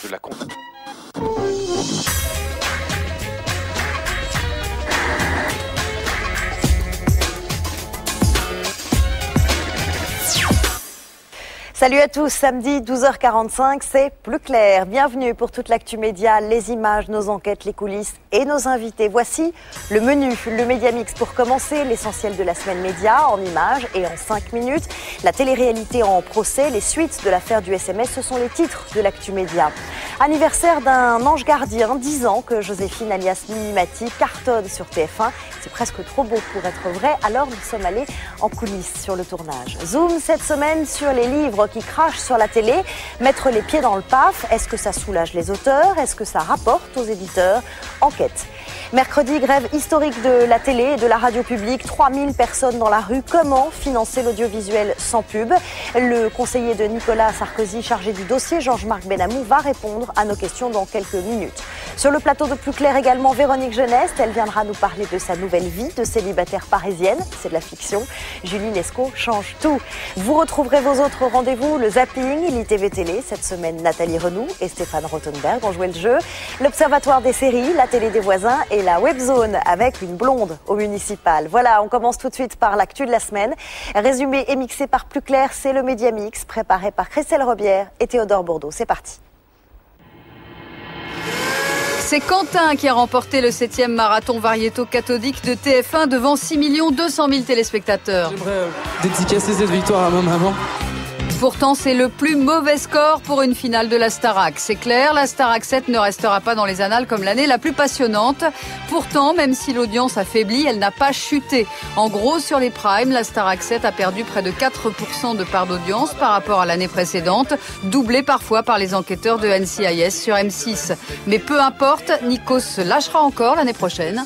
de la compte. Salut à tous, samedi 12h45, c'est plus clair. Bienvenue pour toute l'actu média, les images, nos enquêtes, les coulisses et nos invités. Voici le menu, le Média Mix pour commencer, l'essentiel de la semaine média en images et en 5 minutes. La télé-réalité en procès, les suites de l'affaire du SMS, ce sont les titres de l'actu média. Anniversaire d'un ange gardien, 10 ans que Joséphine alias Mimimati cartonne sur TF1. C'est presque trop beau pour être vrai, alors nous sommes allés en coulisses sur le tournage. Zoom cette semaine sur les livres qui crachent sur la télé, mettre les pieds dans le paf. Est-ce que ça soulage les auteurs? Est-ce que ça rapporte aux éditeurs? Enquête. Mercredi, grève historique de la télé et de la radio publique. 3000 personnes dans la rue. Comment financer l'audiovisuel sans pub? Le conseiller de Nicolas Sarkozy, chargé du dossier, Georges-Marc Benamou, va répondre à nos questions dans quelques minutes. Sur le plateau de Plus Clair également, Véronique Jeunesse. Elle viendra nous parler de sa nouvelle vie de célibataire parisienne. C'est de la fiction. Julie Lescaut change tout. Vous retrouverez vos autres rendez-vous, le zapping, l'ITV Télé. Cette semaine, Nathalie Renoux et Stéphane Rothenberg ont joué le jeu. L'Observatoire des séries, la télé des voisins et la Webzone avec une blonde au municipal. Voilà, on commence tout de suite par l'actu de la semaine. Résumé et mixé par Plus Clair, c'est le Média Mix, préparé par Christelle Robière et Théodore Bourdeau. C'est parti. C'est Quentin qui a remporté le 7e marathon variéto cathodique de TF1 devant 6 200 000 téléspectateurs. J'aimerais dédicacer cette victoire à ma maman. Pourtant, c'est le plus mauvais score pour une finale de la Starac. C'est clair, la Starac 7 ne restera pas dans les annales comme l'année la plus passionnante. Pourtant, même si l'audience affaiblit, elle n'a pas chuté. En gros, sur les primes, la Starac 7 a perdu près de 4% de part d'audience par rapport à l'année précédente, doublé parfois par les enquêteurs de NCIS sur M6. Mais peu importe, Nikos se lâchera encore l'année prochaine.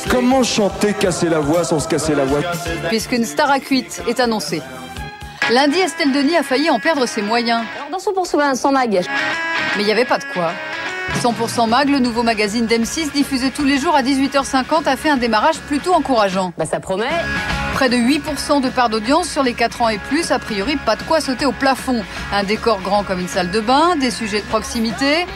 Comment chanter, casser la voix sans se casser la voix? Puisqu'une Starac 8 est annoncée. Lundi, Estelle Denis a failli en perdre ses moyens. Alors dans 100% sans mag. Mais il n'y avait pas de quoi. 100% Mag, le nouveau magazine d'M6, diffusé tous les jours à 18h50, a fait un démarrage plutôt encourageant. Ça promet. Près de 8% de part d'audience sur les 4 ans et plus, a priori pas de quoi sauter au plafond. Un décor grand comme une salle de bain, des sujets de proximité.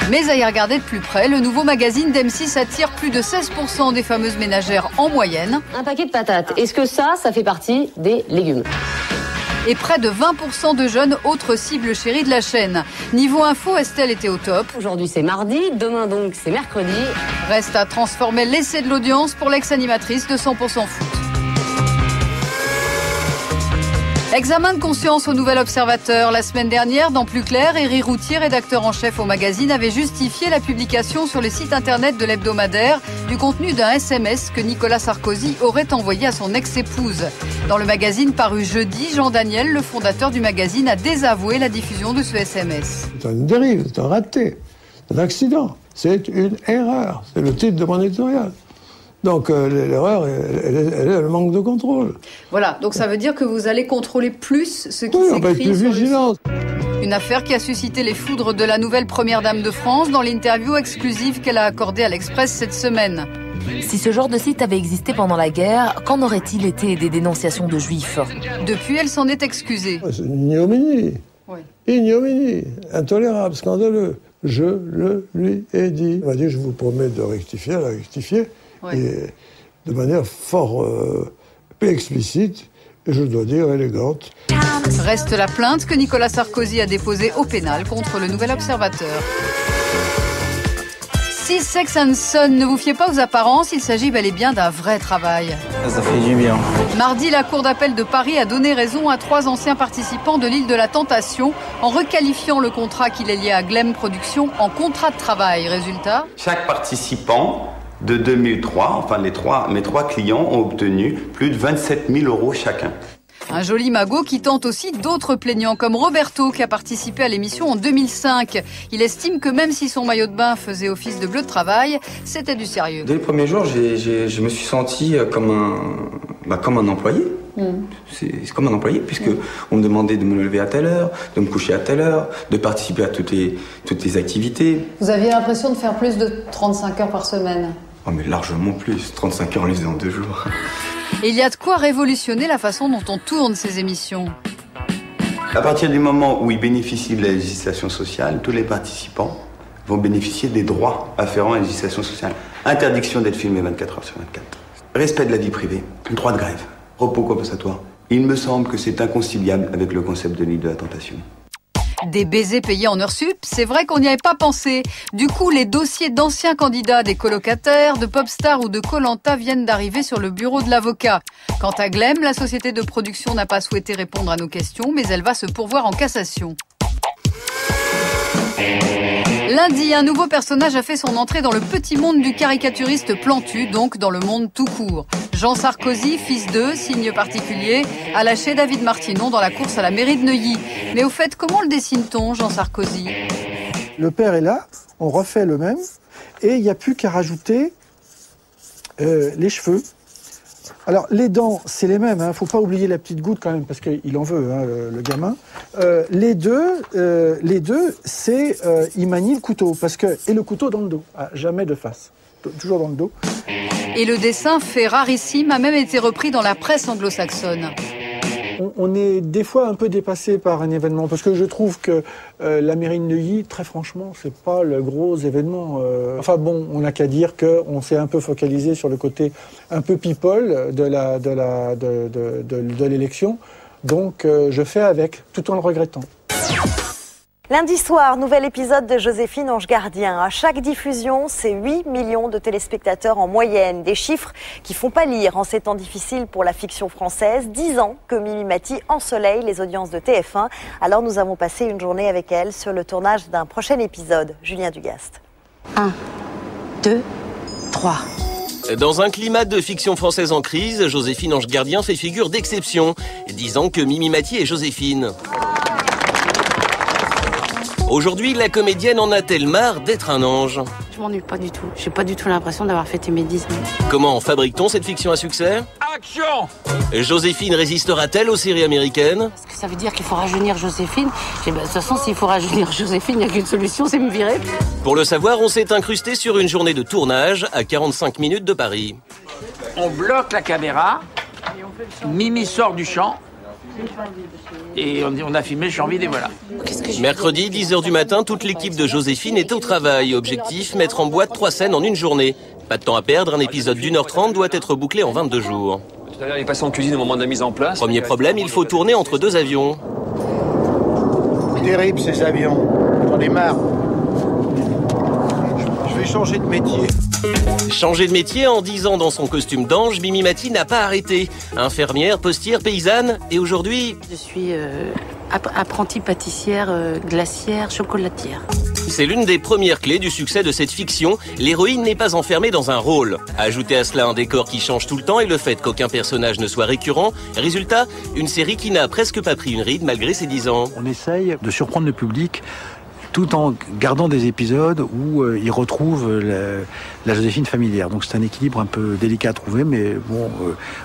Mais à y regarder de plus près, le nouveau magazine d'M6 attire plus de 16% des fameuses ménagères en moyenne. Un paquet de patates. Est-ce que ça fait partie des légumes? Et près de 20% de jeunes, autres cibles chéries de la chaîne. Niveau info, Estelle était au top. Aujourd'hui c'est mardi, demain donc c'est mercredi. Reste à transformer l'essai de l'audience pour l'ex-animatrice de 100% foot. Examen de conscience au Nouvel Observateur. La semaine dernière, dans Plus Clair, Éric Routier, rédacteur en chef au magazine, avait justifié la publication sur le site internet de l'hebdomadaire du contenu d'un SMS que Nicolas Sarkozy aurait envoyé à son ex-épouse. Dans le magazine paru jeudi, Jean Daniel, le fondateur du magazine, a désavoué la diffusion de ce SMS. C'est une dérive, c'est un raté, un accident, c'est une erreur. C'est le titre de mon éditorial. Donc l'erreur, elle est le manque de contrôle. Voilà, donc ça veut dire que vous allez contrôler plus ce qui oui, s'écrit on va être plus sur vigilant. Une affaire qui a suscité les foudres de la nouvelle première dame de France dans l'interview exclusive qu'elle a accordée à l'Express cette semaine. Si ce genre de site avait existé pendant la guerre, qu'en aurait-il été des dénonciations de juifs? Depuis, elle s'en est excusée. C'est une ignominie. Oui. Ignominie, intolérable, scandaleux. Je le lui ai dit. Il m'a dit, je vous promets de rectifier, elle a rectifié. Oui. Et de manière fort explicite, et je dois dire élégante. Reste la plainte que Nicolas Sarkozy a déposée au pénal contre le Nouvel Observateur. Si Sex and Son, ne vous fiez pas aux apparences, il s'agit bel et bien d'un vrai travail. Ça fait du bien. Mardi, la Cour d'appel de Paris a donné raison à 3 anciens participants de l'île de la Tentation en requalifiant le contrat qui les liait à Glem Productions en contrat de travail. Résultat ? Chaque participant de 2003, enfin mes trois clients ont obtenu plus de 27 000 € chacun. Un joli magot qui tente aussi d'autres plaignants, comme Roberto, qui a participé à l'émission en 2005. Il estime que même si son maillot de bain faisait office de bleu de travail, c'était du sérieux. Dès le premier jour, je me suis senti comme un employé. C'est comme un employé, puisque on me demandait de me lever à telle heure, de me coucher à telle heure, de participer à toutes les activités. Vous aviez l'impression de faire plus de 35 heures par semaine? Oh mais largement plus, 35 heures on les faisait en 2 jours. Et il y a de quoi révolutionner la façon dont on tourne ces émissions. À partir du moment où ils bénéficient de la législation sociale, tous les participants vont bénéficier des droits afférents à la législation sociale. Interdiction d'être filmé 24 heures sur 24. Respect de la vie privée. Droit de grève. Repos compensatoire. Il me semble que c'est inconciliable avec le concept de l'île de la tentation. Des baisers payés en heures sup, c'est vrai qu'on n'y avait pas pensé. Du coup, les dossiers d'anciens candidats, des colocataires, de Popstar ou de Koh-Lanta viennent d'arriver sur le bureau de l'avocat. Quant à Glem, la société de production n'a pas souhaité répondre à nos questions, mais elle va se pourvoir en cassation. Lundi, un nouveau personnage a fait son entrée dans le petit monde du caricaturiste Plantu, donc dans le monde tout court. Jean Sarkozy, fils d'eux, signe particulier, a lâché David Martinon dans la course à la mairie de Neuilly. Mais au fait, comment le dessine-t-on, Jean Sarkozy? Le père est là, on refait le même, et il n'y a plus qu'à rajouter les cheveux. Alors, les dents, c'est les mêmes, hein. Faut pas oublier la petite goutte quand même, parce qu'il en veut, hein, le gamin. Les deux, c'est il manie le couteau, et le couteau dans le dos, jamais de face, toujours dans le dos. Et le dessin, fait rarissime, a même été repris dans la presse anglo-saxonne. On est des fois un peu dépassé par un événement, parce que je trouve que la mairie de Neuilly, très franchement, c'est pas le gros événement. Enfin bon, on n'a qu'à dire qu'on s'est un peu focalisé sur le côté un peu people de l'élection. Donc je fais avec, tout en le regrettant. Lundi soir, nouvel épisode de Joséphine Ange Gardien. À chaque diffusion, c'est 8 millions de téléspectateurs en moyenne. Des chiffres qui font pâlir en ces temps difficiles pour la fiction française. 10 ans que Mimi Mati ensoleille les audiences de TF1. Alors nous avons passé une journée avec elle sur le tournage d'un prochain épisode. Julien Dugast. 1, 2, 3. Dans un climat de fiction française en crise, Joséphine Ange Gardien fait figure d'exception, disant que Mimi Mati est Joséphine. Aujourd'hui, la comédienne en a-t-elle marre d'être un ange? Je m'ennuie pas du tout. J'ai pas du tout l'impression d'avoir fêté mes 10 ans. Comment fabrique-t-on cette fiction à succès? Action! Joséphine résistera-t-elle aux séries américaines? Est-ce que ça veut dire qu'il faut rajeunir Joséphine? De toute façon, s'il faut rajeunir Joséphine, il n'y a qu'une solution, c'est me virer. Pour le savoir, on s'est incrusté sur une journée de tournage à 45 minutes de Paris. On bloque la caméra, Mimi sort du champ, et on a filmé J'ai envie des voilà. Mercredi, 10h du matin, toute l'équipe de Joséphine est au travail. Objectif, mettre en boîte 3 scènes en une journée. Pas de temps à perdre, un épisode d'1h30 doit être bouclé en 22 jours. Tout à l'heure, il est passé en cuisine au moment de la mise en place. Premier problème, il faut tourner entre 2 avions. C'est terrible ces avions, j'en ai marre. Je vais changer de métier. Changer de métier en 10 ans dans son costume d'ange, Mimi Mati n'a pas arrêté. Infirmière, postière, paysanne, et aujourd'hui... Je suis apprentie pâtissière, glacière, chocolatière. C'est l'une des premières clés du succès de cette fiction. L'héroïne n'est pas enfermée dans un rôle. Ajoutez à cela un décor qui change tout le temps et le fait qu'aucun personnage ne soit récurrent. Résultat, une série qui n'a presque pas pris une ride malgré ses 10 ans. On essaye de surprendre le public tout en gardant des épisodes où ils retrouvent la Joséphine familière. Donc c'est un équilibre un peu délicat à trouver, mais bon,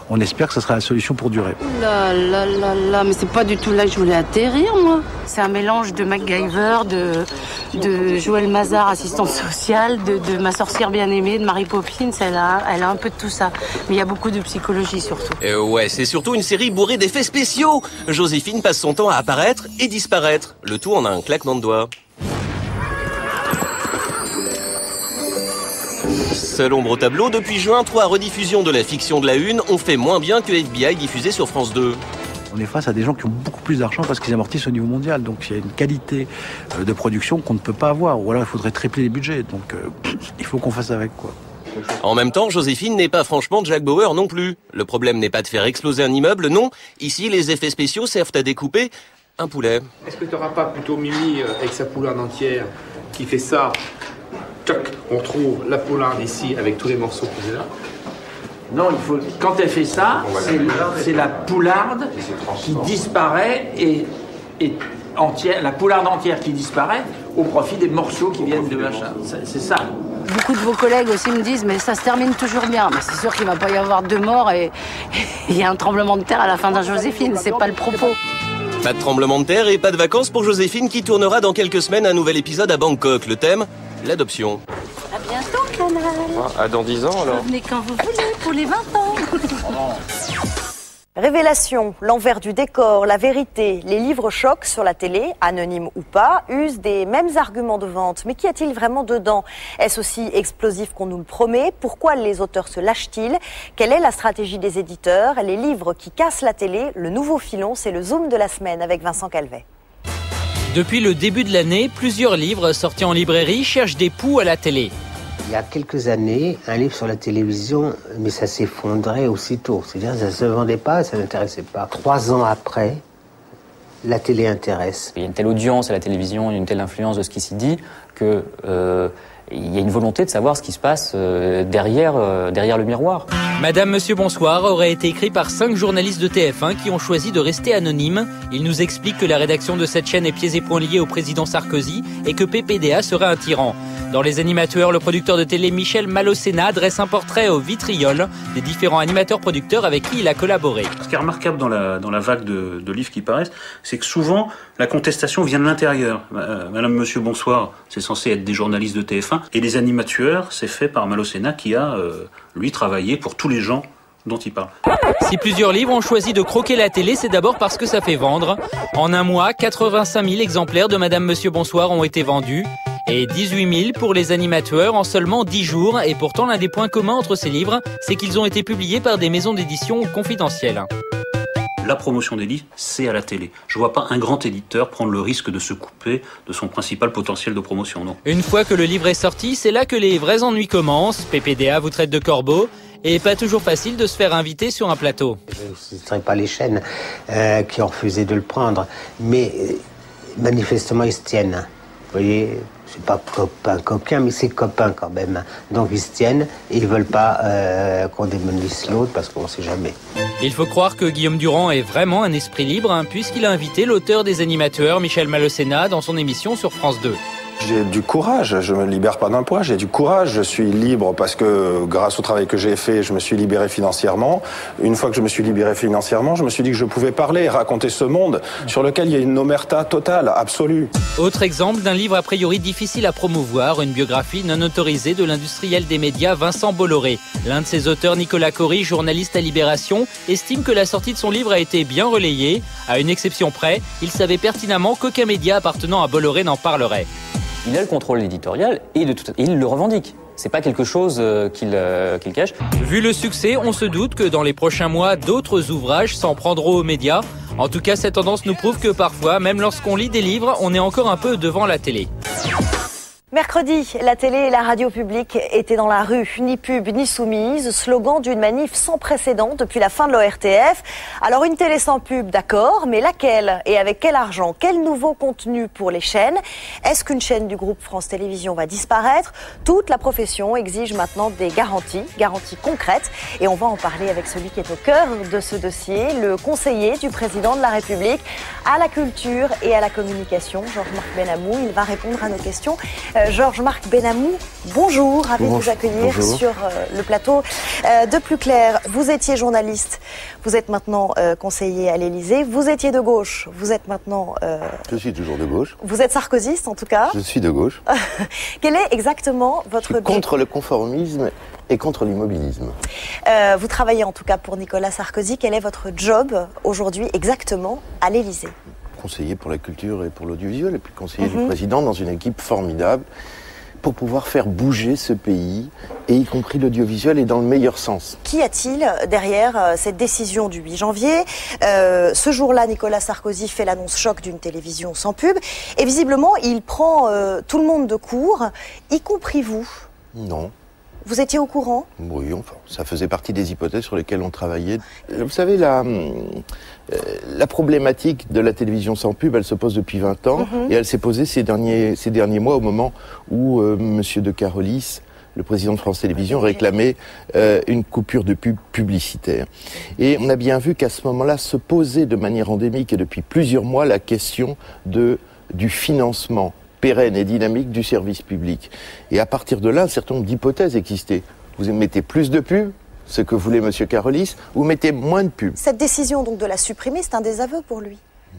on espère que ça sera la solution pour durer. Là, mais c'est pas du tout là que je voulais atterrir, moi. C'est un mélange de MacGyver, de Joël Mazar, assistante sociale, de ma sorcière bien-aimée, de Mary Poppins. Elle a un peu de tout ça. Mais il y a beaucoup de psychologie, surtout. Ouais, c'est surtout une série bourrée d'effets spéciaux. Joséphine passe son temps à apparaître et disparaître. Le tout en un claquement de doigts. Seul ombre au tableau, depuis juin, 3 rediffusions de la fiction de la Une ont fait moins bien que FBI diffusé sur France 2. On est face à des gens qui ont beaucoup plus d'argent parce qu'ils amortissent au niveau mondial. Donc il y a une qualité de production qu'on ne peut pas avoir. Ou alors il faudrait tripler les budgets. Donc il faut qu'on fasse avec, quoi. En même temps, Joséphine n'est pas franchement Jack Bauer non plus. Le problème n'est pas de faire exploser un immeuble, non. Ici, les effets spéciaux servent à découper un poulet. Est-ce que tu n'auras pas plutôt Mimi avec sa poularde entière qui fait ça? Toc, on retrouve la poularde ici avec tous les morceaux posés là. Non, il faut. Quand elle fait ça, c'est la poularde qui disparaît et entière, la poularde entière qui disparaît au profit des morceaux qui viennent de machin. C'est ça. Beaucoup de vos collègues aussi me disent, mais ça se termine toujours bien. Mais c'est sûr qu'il va pas y avoir 2 morts et il y a un tremblement de terre à la fin d'un Joséphine. C'est pas le propos. Pas de tremblement de terre et pas de vacances pour Joséphine qui tournera dans quelques semaines un nouvel épisode à Bangkok. Le thème, l'adoption. À bientôt, Canal. Ah, dans 10 ans alors? Venez quand vous voulez pour les 20 ans. Révélation, l'envers du décor, la vérité, les livres chocs sur la télé, anonymes ou pas, usent des mêmes arguments de vente. Mais qu'y a-t-il vraiment dedans? Est-ce aussi explosif qu'on nous le promet? Pourquoi les auteurs se lâchent-ils? Quelle est la stratégie des éditeurs? Les livres qui cassent la télé, le nouveau filon, c'est le Zoom de la semaine avec Vincent Calvet. Depuis le début de l'année, plusieurs livres sortis en librairie cherchent des poux à la télé. Il y a quelques années, un livre sur la télévision, mais ça s'effondrait aussitôt. C'est-à-dire ça ne se vendait pas, ça n'intéressait pas. 3 ans après, la télé intéresse. Il y a une telle audience à la télévision, il y a une telle influence de ce qui s'y dit, que il y a une volonté de savoir ce qui se passe derrière le miroir. Madame, Monsieur, Bonsoir aurait été écrit par 5 journalistes de TF1 qui ont choisi de rester anonymes. Ils nous expliquent que la rédaction de cette chaîne est pieds et poings liée au président Sarkozy et que PPDA serait un tyran. Dans Les Animateurs, le producteur de télé Michel Malocena dresse un portrait au vitriol des différents animateurs-producteurs avec qui il a collaboré. Ce qui est remarquable dans la vague de livres qui paraissent, c'est que souvent, la contestation vient de l'intérieur. Madame, Monsieur, Bonsoir, c'est censé être des journalistes de TF1. Et Les Animateurs, c'est fait par Malocena qui a, lui, travaillé pour tous les gens dont il parle. Si plusieurs livres ont choisi de croquer la télé, c'est d'abord parce que ça fait vendre. En un mois, 85 000 exemplaires de Madame, Monsieur, Bonsoir ont été vendus. Et 18 000 pour Les Animateurs en seulement 10 jours. Et pourtant, l'un des points communs entre ces livres, c'est qu'ils ont été publiés par des maisons d'édition confidentielles. La promotion des livres, c'est à la télé. Je vois pas un grand éditeur prendre le risque de se couper de son principal potentiel de promotion, non. Une fois que le livre est sorti, c'est là que les vrais ennuis commencent. PPDA vous traite de corbeau. Et pas toujours facile de se faire inviter sur un plateau. Ce ne seraient pas les chaînes qui ont refusé de le prendre. Mais manifestement, ils se tiennent. Vous voyez, c'est pas copain, mais c'est copain quand même. Donc ils se tiennent et ils veulent pas qu'on démonisse l'autre parce qu'on sait jamais. Il faut croire que Guillaume Durand est vraiment un esprit libre, puisqu'il a invité l'auteur des Animateurs, Michel Malocena, dans son émission sur France 2. J'ai du courage, je me libère pas d'un poids, j'ai du courage, je suis libre parce que grâce au travail que j'ai fait, je me suis libéré financièrement. Une fois que je me suis libéré financièrement, je me suis dit que je pouvais parler, raconter ce monde sur lequel il y a une omerta totale, absolue. Autre exemple d'un livre a priori difficile à promouvoir, une biographie non autorisée de l'industriel des médias Vincent Bolloré. L'un de ses auteurs, Nicolas Cory, journaliste à Libération, estime que la sortie de son livre a été bien relayée. À une exception près, il savait pertinemment qu'aucun média appartenant à Bolloré n'en parlerait. Il a le contrôle éditorial et il le revendique. C'est pas quelque chose qu'il cache. Vu le succès, on se doute que dans les prochains mois, d'autres ouvrages s'en prendront aux médias. En tout cas, cette tendance nous prouve que parfois, même lorsqu'on lit des livres, on est encore un peu devant la télé. Mercredi, la télé et la radio publique étaient dans la rue. Ni pub, ni soumise, slogan d'une manif sans précédent depuis la fin de l'ORTF. Alors une télé sans pub, d'accord, mais laquelle? Et avec quel argent? Quel nouveau contenu pour les chaînes? Est-ce qu'une chaîne du groupe France Télévisions va disparaître? Toute la profession exige maintenant des garanties concrètes. Et on va en parler avec celui qui est au cœur de ce dossier, le conseiller du président de la République à la culture et à la communication, Georges-Marc Benamou. Il va répondre à nos questions. Georges-Marc Benamou, bonjour, ravi de vous accueillir sur le plateau de Plus Clair. Vous étiez journaliste, vous êtes maintenant conseiller à l'Élysée, vous étiez de gauche, vous êtes maintenant... Je suis toujours de gauche. Vous êtes sarkozyste en tout cas. Je suis de gauche. Quel est exactement votre... Je suis contre le conformisme et contre l'immobilisme. Vous travaillez en tout cas pour Nicolas Sarkozy. Quel est votre job aujourd'hui exactement à l'Élysée ? Conseiller pour la culture et pour l'audiovisuel, et puis conseiller du président dans une équipe formidable pour pouvoir faire bouger ce pays, et y compris l'audiovisuel, et dans le meilleur sens. Qui a-t-il derrière cette décision du 8 janvier ? Ce jour-là, Nicolas Sarkozy fait l'annonce choc d'une télévision sans pub, et visiblement, il prend tout le monde de court, y compris vous. Non. Vous étiez au courant ? Oui, enfin, ça faisait partie des hypothèses sur lesquelles on travaillait. Vous savez, la problématique de la télévision sans pub, elle se pose depuis 20 ans, et elle s'est posée ces derniers mois au moment où Monsieur de Carolis, le président de France Télévisions, réclamait une coupure de pub publicitaire. Et on a bien vu qu'à ce moment-là se posait de manière endémique et depuis plusieurs mois la question du financement pérenne et dynamique du service public. Et à partir de là, un certain nombre d'hypothèses existaient. Vous mettez plus de pubs, ce que voulait M. Carolis, ou mettez moins de pubs. Cette décision donc de la supprimer, c'est un désaveu pour lui.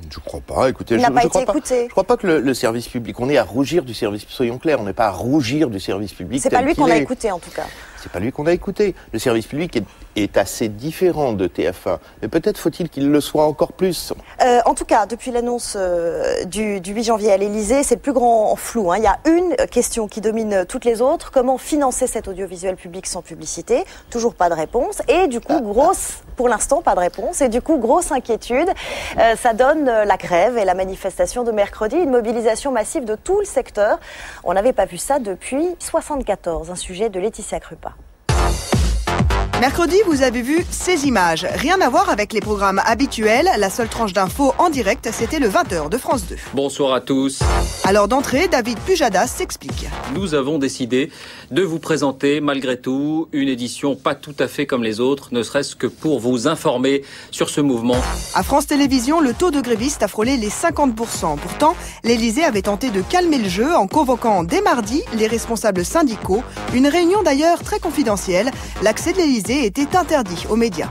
Je crois pas. Écoutez, il n'a pas été écouté. Je crois pas que le service public, on est à rougir du service, soyons clairs, on n'est pas à rougir du service public. C'est pas lui qu'on a écouté en tout cas. c'est pas lui qu'on a écouté. Le service public est assez différent de TF1, mais peut-être faut-il qu'il le soit encore plus. En tout cas, depuis l'annonce du 8 janvier à l'Élysée, c'est le plus grand flou, hein. Il y a une question qui domine toutes les autres. Comment financer cet audiovisuel public sans publicité? Toujours pas de réponse. Et du coup, pour l'instant, pas de réponse. Et du coup, grosse inquiétude. Ça donne la grève et la manifestation de mercredi, une mobilisation massive de tout le secteur. On n'avait pas vu ça depuis 1974. Un sujet de Laetitia Krupa. Mercredi, vous avez vu ces images. Rien à voir avec les programmes habituels. La seule tranche d'infos en direct, c'était le 20h de France 2. Bonsoir à tous. Alors d'entrée, David Pujadas s'explique. Nous avons décidé de vous présenter, malgré tout, une édition pas tout à fait comme les autres, ne serait-ce que pour vous informer sur ce mouvement. À France Télévisions, le taux de grévistes a frôlé les 50%. Pourtant, l'Élysée avait tenté de calmer le jeu en convoquant dès mardi les responsables syndicaux. Une réunion d'ailleurs très confidentielle. L'accès de l'Élysée était interdit aux médias.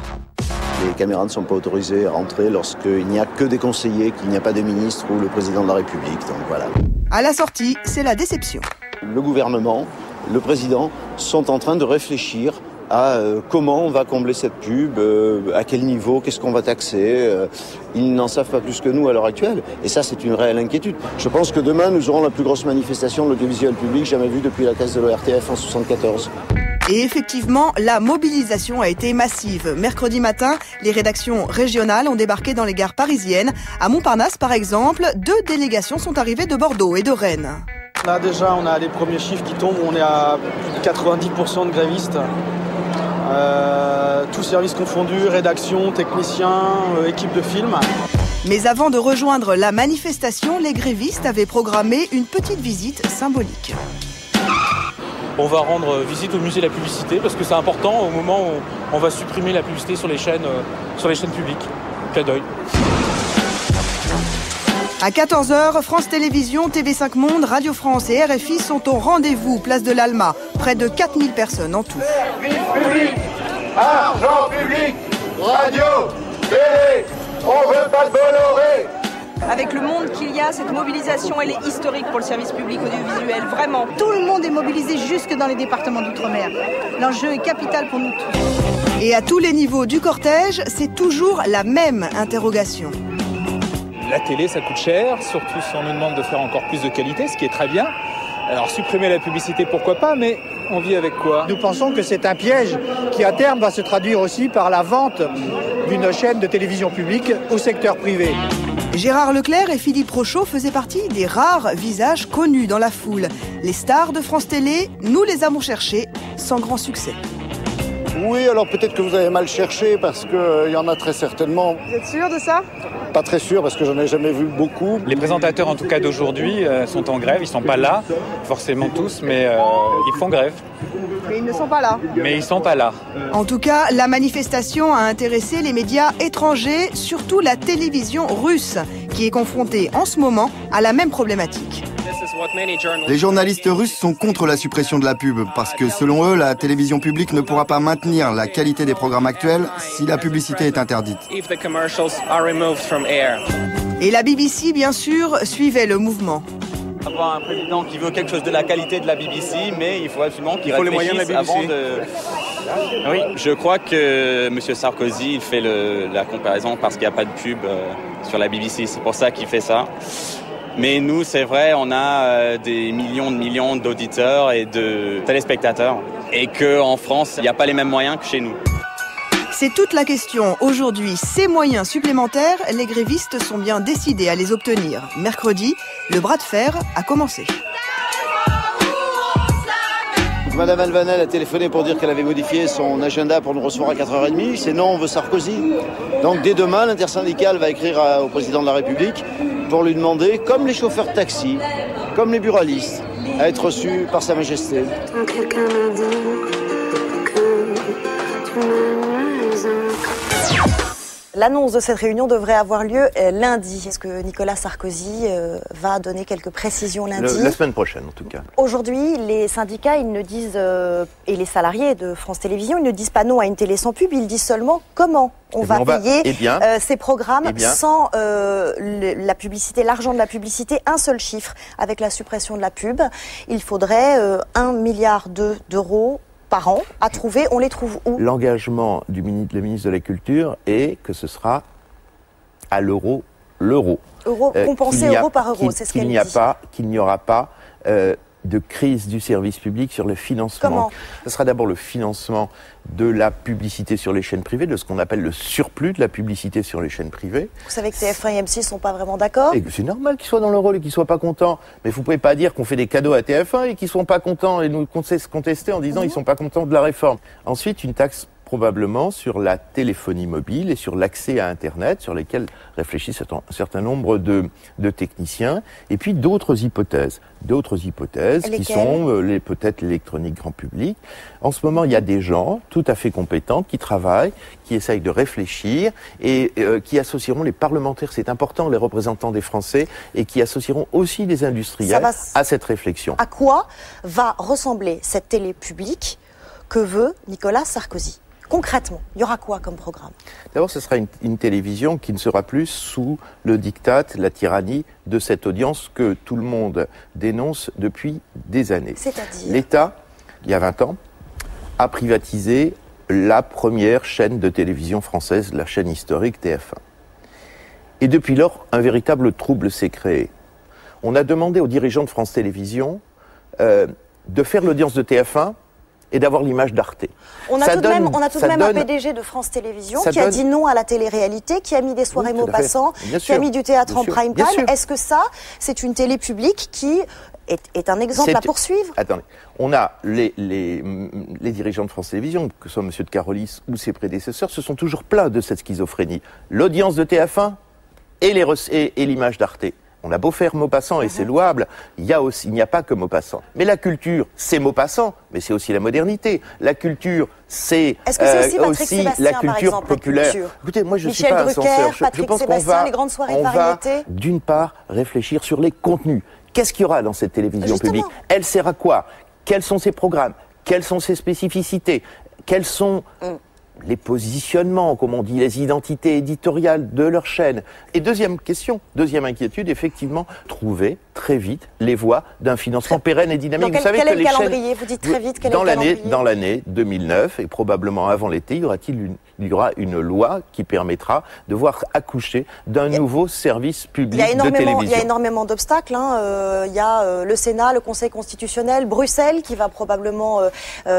Les caméras ne sont pas autorisées à rentrer lorsqu'il n'y a que des conseillers, qu'il n'y a pas de ministre ou le président de la République. Donc voilà. À la sortie, c'est la déception. Le gouvernement, le président sont en train de réfléchir à comment on va combler cette pub, à quel niveau, qu'est-ce qu'on va taxer. Ils n'en savent pas plus que nous à l'heure actuelle. Et ça, c'est une réelle inquiétude. Je pense que demain, nous aurons la plus grosse manifestation de l'audiovisuel public jamais vue depuis la casse de l'ORTF en 1974. Et effectivement, la mobilisation a été massive. Mercredi matin, les rédactions régionales ont débarqué dans les gares parisiennes. À Montparnasse, par exemple, 2 délégations sont arrivées de Bordeaux et de Rennes. Là, déjà, on a les premiers chiffres qui tombent. On est à plus de 90% de grévistes. Tous services confondus, rédaction, techniciens, équipe de film. Mais avant de rejoindre la manifestation, les grévistes avaient programmé une petite visite symbolique. On va rendre visite au musée de la publicité parce que c'est important au moment où on va supprimer la publicité sur les chaînes publiques. Clin d'œil. À 14h, France Télévisions, TV5 Monde, Radio France et RFI sont au rendez-vous, place de l'Alma. Près de 4000 personnes en tout. Public, argent public, radio, télé, on veut pas de Bolloré. Avec le monde qu'il y a, cette mobilisation, elle est historique pour le service public audiovisuel, vraiment. Tout le monde est mobilisé jusque dans les départements d'outre-mer. L'enjeu est capital pour nous tous. Et à tous les niveaux du cortège, c'est toujours la même interrogation. La télé, ça coûte cher, surtout si on nous demande de faire encore plus de qualité, ce qui est très bien. Alors supprimer la publicité, pourquoi pas, mais on vit avec quoi? Nous pensons que c'est un piège qui, à terme, va se traduire aussi par la vente d'une chaîne de télévision publique au secteur privé. Gérard Leclerc et Philippe Rochaud faisaient partie des rares visages connus dans la foule. Les stars de France Télé, nous les avons cherchés sans grand succès. Oui, alors peut-être que vous avez mal cherché parce qu'il y en a très certainement. Vous êtes sûr de ça? Pas très sûr parce que j'en ai jamais vu beaucoup. Les présentateurs en tout cas d'aujourd'hui sont en grève, ils sont pas là, forcément tous, mais ils font grève. Mais ils ne sont pas là. Mais ils sont pas là. En tout cas, la manifestation a intéressé les médias étrangers, surtout la télévision russe, qui est confrontée en ce moment à la même problématique. Les journalistes russes sont contre la suppression de la pub parce que selon eux, la télévision publique ne pourra pas maintenir la qualité des programmes actuels si la publicité est interdite. Et la BBC, bien sûr, suivait le mouvement. Avoir un président qui veut quelque chose de la qualité de la BBC, mais il faut absolument qu'il réfléchisse avant de... Oui, je crois que M. Sarkozy il fait la comparaison parce qu'il n'y a pas de pub sur la BBC. C'est pour ça qu'il fait ça. Mais nous, c'est vrai, on a des millions d'auditeurs et de téléspectateurs. Et qu'en France, il n'y a pas les mêmes moyens que chez nous. C'est toute la question. Aujourd'hui, ces moyens supplémentaires, les grévistes sont bien décidés à les obtenir. Mercredi, le bras de fer a commencé. Madame Alvanel a téléphoné pour dire qu'elle avait modifié son agenda pour nous recevoir à 4h30. C'est non, on veut Sarkozy. Donc dès demain, l'intersyndicale va écrire au président de la République pour lui demander, comme les chauffeurs de taxi, comme les buralistes, à être reçus par Sa Majesté. Quelqu'un m'a dit que tu m'aimes. L'annonce de cette réunion devrait avoir lieu lundi. Est-ce que Nicolas Sarkozy va donner quelques précisions lundi? La semaine prochaine, en tout cas. Aujourd'hui, les syndicats, ils ne disent, et les salariés de France Télévisions, ils ne disent pas non à une télé sans pub, ils disent seulement comment on va payer ces programmes sans la publicité, l'argent de la publicité, un seul chiffre. Avec la suppression de la pub, il faudrait 1,2 milliard d'euros par an à trouver. On les trouve où? L'engagement du ministre de la Culture est que ce sera à l'euro. Euro compensé euro par euro, c'est ce qu'elle dit. Qu'il n'y aura pas de crise du service public sur le financement. Comment? Ce sera d'abord le financement de la publicité sur les chaînes privées, de ce qu'on appelle le surplus de la publicité sur les chaînes privées. Vous savez que TF1 et M6 ne sont pas vraiment d'accord? C'est normal qu'ils soient dans le rôle et qu'ils ne soient pas contents. Mais vous ne pouvez pas dire qu'on fait des cadeaux à TF1 et qu'ils ne sont pas contents et nous contester en disant qu'ils ne sont pas contents de la réforme. Ensuite, une taxe probablement sur la téléphonie mobile et sur l'accès à Internet, sur lesquels réfléchissent un certain nombre de techniciens, et puis d'autres hypothèses qui sont peut-être l'électronique grand public. En ce moment, il y a des gens tout à fait compétents qui travaillent, qui essayent de réfléchir et qui associeront les parlementaires, c'est important, les représentants des Français, et qui associeront aussi les industriels à cette réflexion. À quoi va ressembler cette télé publique que veut Nicolas Sarkozy? Concrètement, il y aura quoi comme programme? D'abord, ce sera une télévision qui ne sera plus sous le diktat, la tyrannie de cette audience que tout le monde dénonce depuis des années. C'est-à-dire? L'État, il y a 20 ans, a privatisé la première chaîne de télévision française, la chaîne historique TF1. Et depuis lors, un véritable trouble s'est créé. On a demandé aux dirigeants de France Télévisions de faire l'audience de TF1 et d'avoir l'image d'Arte. On a tout de même un PDG de France Télévisions qui a dit non à la télé-réalité, qui a mis des soirées Maupassant, qui a mis du théâtre en prime time. Est-ce que ça, c'est une télé publique qui est un exemple à poursuivre? Attendez, on a les dirigeants de France Télévisions, que ce soit M. de Carolis ou ses prédécesseurs, se sont toujours plaints de cette schizophrénie. L'audience de TF1 et l'image d'Arte. On a beau faire Maupassant et c'est louable, il n'y a pas que Maupassant. Mais la culture, c'est Maupassant, mais c'est aussi la modernité. La culture, c'est aussi la culture populaire. La culture. Écoutez, moi je Michel suis pas un Drucker, censeur. Patrick Sébastien, les grandes soirées de variété. D'une part, réfléchir sur les contenus. Qu'est-ce qu'il y aura dans cette télévision publique? Elle sert à quoi? Quels sont ses programmes? Quelles sont ses spécificités? Quels sont les positionnements, comme on dit, les identités éditoriales de leur chaîne. Et deuxième inquiétude, effectivement, trouver très vite les voies d'un financement pérenne et dynamique. Vous savez quel est le calendrier? Vous dites très vite quel est le calendrier? Dans l'année 2009, et probablement avant l'été, il y aura une loi qui permettra de voir accoucher d'un nouveau service public de télévision. Il y a énormément d'obstacles. Il y a le Sénat, le Conseil constitutionnel, Bruxelles qui va probablement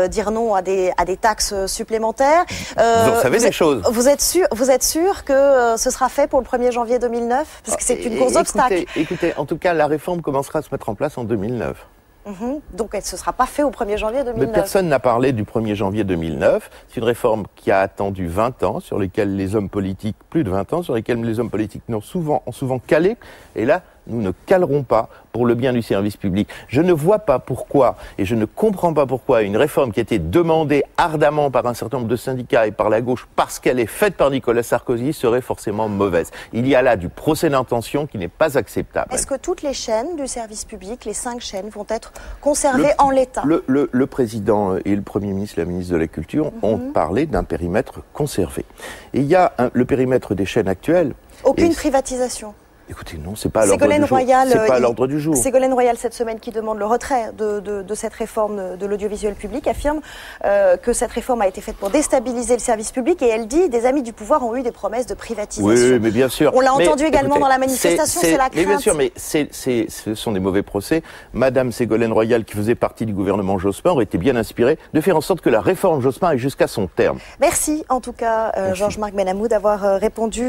dire non à des taxes supplémentaires. Vous savez des choses. Vous êtes sûr que ce sera fait pour le 1er janvier 2009? Parce que c'est une course d'obstacles. Écoutez, en tout cas, la réforme commencera à se mettre en place en 2009. Donc elle ne se sera pas fait au 1er janvier 2009. Mais personne n'a parlé du 1er janvier 2009. C'est une réforme qui a attendu 20 ans, sur lesquelles les hommes politiques, plus de 20 ans, sur lesquelles les hommes politiques ont souvent calé. Et là, nous ne calerons pas pour le bien du service public. Je ne vois pas pourquoi, et je ne comprends pas pourquoi, une réforme qui a été demandée ardemment par un certain nombre de syndicats et par la gauche, parce qu'elle est faite par Nicolas Sarkozy, serait forcément mauvaise. Il y a là du procès d'intention qui n'est pas acceptable. Est-ce que toutes les chaînes du service public, les 5 chaînes, vont être conservées en l'état? Le président et le Premier ministre, la ministre de la Culture, ont parlé d'un périmètre conservé. Et il y a le périmètre des chaînes actuelles. Aucune privatisation? Écoutez, non, c'est pas à l'ordre du jour. C'est pas à l'ordre du jour. Ségolène Royal, cette semaine, qui demande le retrait de cette réforme de l'audiovisuel public, affirme que cette réforme a été faite pour déstabiliser le service public et elle dit des amis du pouvoir ont eu des promesses de privatisation. Oui, mais bien sûr. On l'a entendu également dans la manifestation, c'est la crainte. Mais bien sûr, mais ce sont des mauvais procès. Madame Ségolène Royal, qui faisait partie du gouvernement Jospin, aurait été bien inspirée de faire en sorte que la réforme Jospin aille jusqu'à son terme. Merci, en tout cas, Georges-Marc Benamou, d'avoir répondu